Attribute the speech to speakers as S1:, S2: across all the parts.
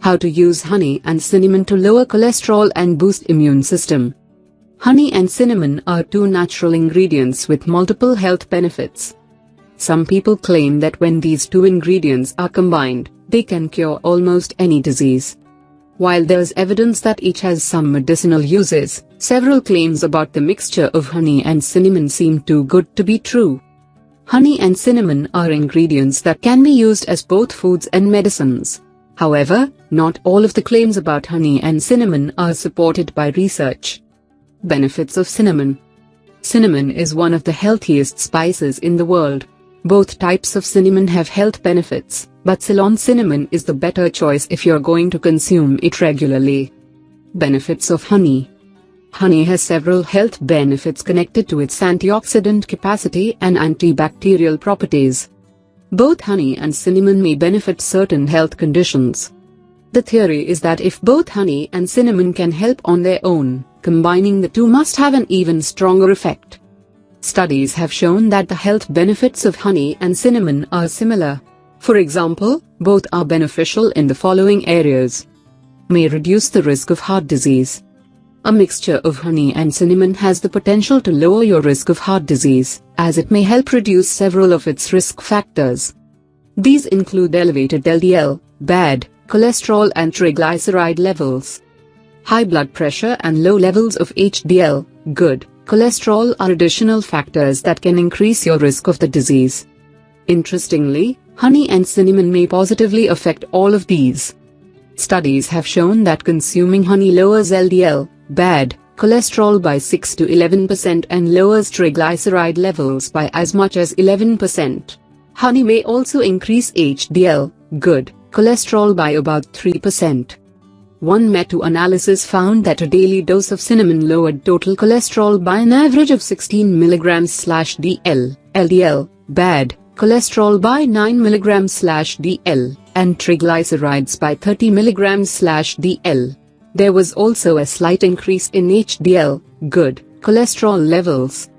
S1: How to use honey and cinnamon to lower cholesterol and boost immune system. Honey and cinnamon are two natural ingredients with multiple health benefits. Some people claim that when these two ingredients are combined, they can cure almost any disease. While there's evidence that each has some medicinal uses, several claims about the mixture of honey and cinnamon seem too good to be true. Honey and cinnamon are ingredients that can be used as both foods and medicines. However, not all of the claims about honey and cinnamon are supported by research. Benefits of cinnamon. Cinnamon is one of the healthiest spices in the world. Both types of cinnamon have health benefits, but Ceylon cinnamon is the better choice if you're going to consume it regularly. Benefits of honey. Honey has several health benefits connected to its antioxidant capacity and antibacterial properties. Both honey and cinnamon may benefit certain health conditions. The theory is that if both honey and cinnamon can help on their own, combining the two must have an even stronger effect. Studies have shown that the health benefits of honey and cinnamon are similar. For example, both are beneficial in the following areas. May reduce the risk of heart disease. A mixture of honey and cinnamon has the potential to lower your risk of heart disease, as it may help reduce several of its risk factors. These include elevated LDL, bad cholesterol and triglyceride levels. High blood pressure and low levels of HDL, good cholesterol are additional factors that can increase your risk of the disease. Interestingly, honey and cinnamon may positively affect all of these. Studies have shown that consuming honey lowers LDL, bad cholesterol by 6 to 11% and lowers triglyceride levels by as much as 11%. Honey may also increase HDL, good cholesterol by about 3%. One meta-analysis found that a daily dose of cinnamon lowered total cholesterol by an average of 16 mg/dl, LDL, bad cholesterol by 9 mg/dl, and triglycerides by 30 mg/dl. There was also a slight increase in HDL, good cholesterol levels.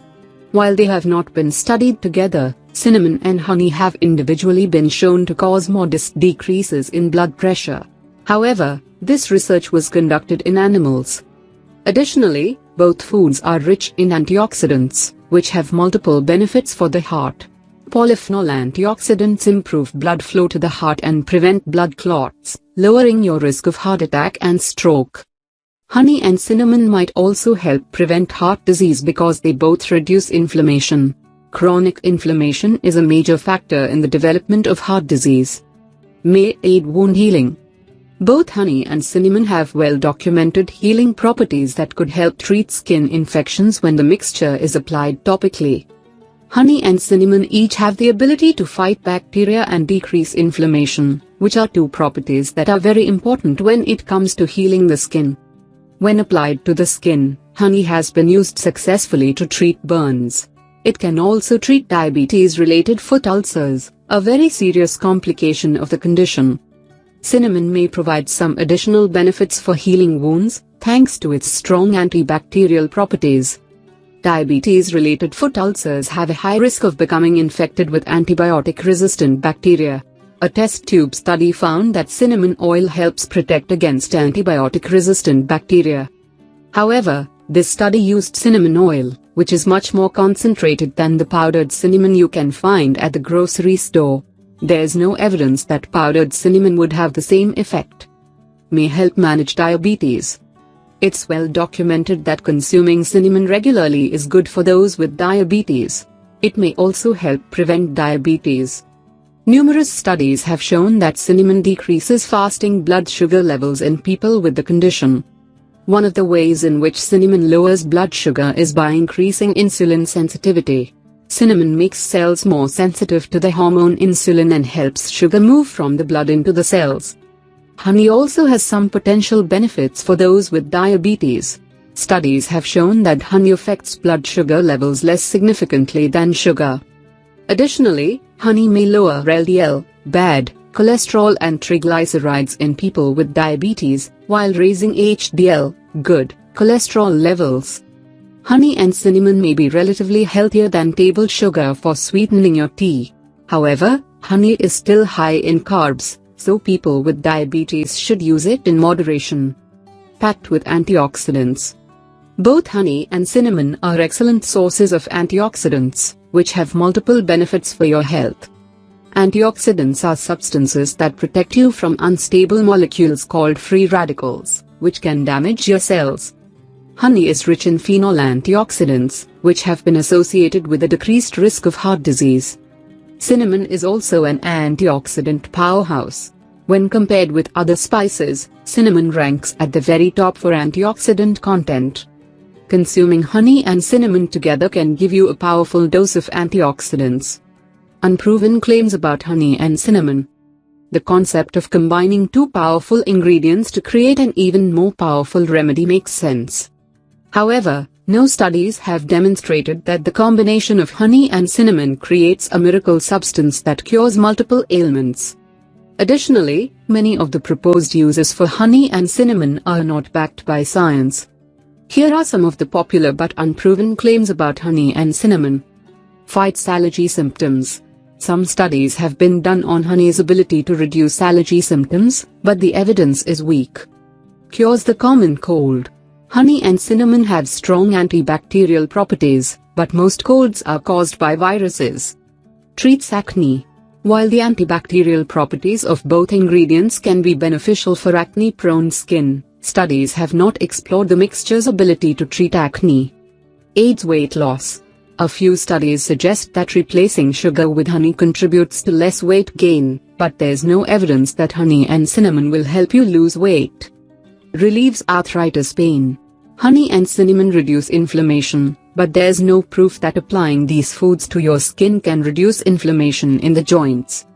S1: While they have not been studied together, cinnamon and honey have individually been shown to cause modest decreases in blood pressure. However, this research was conducted in animals. Additionally, both foods are rich in antioxidants, which have multiple benefits for the heart. Polyphenol antioxidants improve blood flow to the heart and prevent blood clots, lowering your risk of heart attack and stroke. Honey and cinnamon might also help prevent heart disease because they both reduce inflammation. Chronic inflammation is a major factor in the development of heart disease. May aid wound healing. Both honey and cinnamon have well-documented healing properties that could help treat skin infections when the mixture is applied topically. Honey and cinnamon each have the ability to fight bacteria and decrease inflammation, which are two properties that are very important when it comes to healing the skin. When applied to the skin, honey has been used successfully to treat burns. It can also treat diabetes-related foot ulcers, a very serious complication of the condition. Cinnamon may provide some additional benefits for healing wounds, thanks to its strong antibacterial properties. Diabetes-related foot ulcers have a high risk of becoming infected with antibiotic-resistant bacteria. A test tube study found that cinnamon oil helps protect against antibiotic-resistant bacteria. However, this study used cinnamon oil, which is much more concentrated than the powdered cinnamon you can find at the grocery store. There's no evidence that powdered cinnamon would have the same effect. May help manage diabetes. It's well documented that consuming cinnamon regularly is good for those with diabetes. It may also help prevent diabetes. Numerous studies have shown that cinnamon decreases fasting blood sugar levels in people with the condition. One of the ways in which cinnamon lowers blood sugar is by increasing insulin sensitivity. Cinnamon makes cells more sensitive to the hormone insulin and helps sugar move from the blood into the cells. Honey also has some potential benefits for those with diabetes. Studies have shown that honey affects blood sugar levels less significantly than sugar. Additionally, honey may lower LDL, bad cholesterol and triglycerides in people with diabetes, while raising HDL, good cholesterol levels. Honey and cinnamon may be relatively healthier than table sugar for sweetening your tea. However, honey is still high in carbs, so people with diabetes should use it in moderation. Packed with antioxidants. Both honey and cinnamon are excellent sources of antioxidants, which have multiple benefits for your health. Antioxidants are substances that protect you from unstable molecules called free radicals, which can damage your cells. Honey is rich in phenol antioxidants, which have been associated with a decreased risk of heart disease. Cinnamon is also an antioxidant powerhouse. When compared with other spices, cinnamon ranks at the very top for antioxidant content. Consuming honey and cinnamon together can give you a powerful dose of antioxidants. Unproven claims about honey and cinnamon. The concept of combining two powerful ingredients to create an even more powerful remedy makes sense. However, no studies have demonstrated that the combination of honey and cinnamon creates a miracle substance that cures multiple ailments. Additionally, many of the proposed uses for honey and cinnamon are not backed by science. Here are some of the popular but unproven claims about honey and cinnamon. Fights allergy symptoms. Some studies have been done on honey's ability to reduce allergy symptoms, but the evidence is weak. Cures the common cold. Honey and cinnamon have strong antibacterial properties, but most colds are caused by viruses. Treats acne. While the antibacterial properties of both ingredients can be beneficial for acne-prone skin, studies have not explored the mixture's ability to treat acne. Aids weight loss. A few studies suggest that replacing sugar with honey contributes to less weight gain, but there's no evidence that honey and cinnamon will help you lose weight. Relieves arthritis pain. Honey and cinnamon reduce inflammation, but there's no proof that applying these foods to your skin can reduce inflammation in the joints.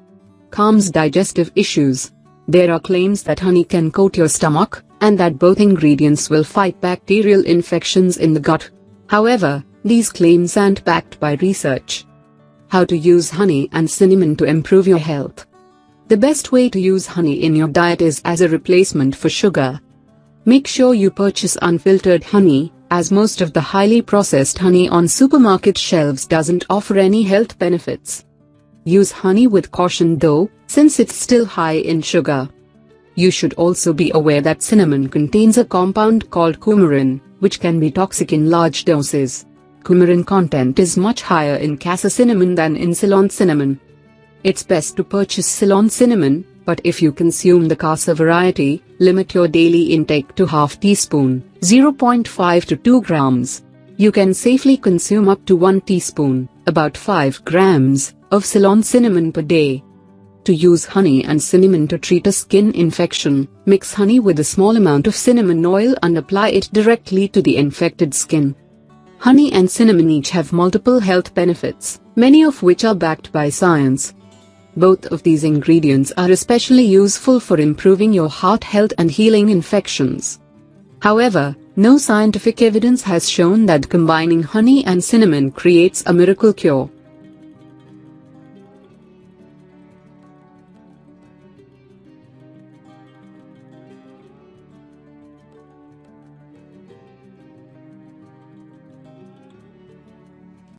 S1: Calms digestive issues. There are claims that honey can coat your stomach, and that both ingredients will fight bacterial infections in the gut. However, these claims aren't backed by research. How to use honey and cinnamon to improve your health. The best way to use honey in your diet is as a replacement for sugar. Make sure you purchase unfiltered honey, as most of the highly processed honey on supermarket shelves doesn't offer any health benefits. Use honey with caution though, since it's still high in sugar. You should also be aware that cinnamon contains a compound called coumarin, which can be toxic in large doses. Coumarin content is much higher in casa cinnamon than in Ceylon cinnamon. It's best to purchase Ceylon cinnamon, but if you consume the casa variety, limit your daily intake to half teaspoon, 0.5 to 2 grams. You can safely consume up to 1 teaspoon, about 5 grams, of Ceylon cinnamon per day. To use honey and cinnamon to treat a skin infection, mix honey with a small amount of cinnamon oil and apply it directly to the infected skin. Honey and cinnamon each have multiple health benefits, many of which are backed by science. Both of these ingredients are especially useful for improving your heart health and healing infections. However, no scientific evidence has shown that combining honey and cinnamon creates a miracle cure.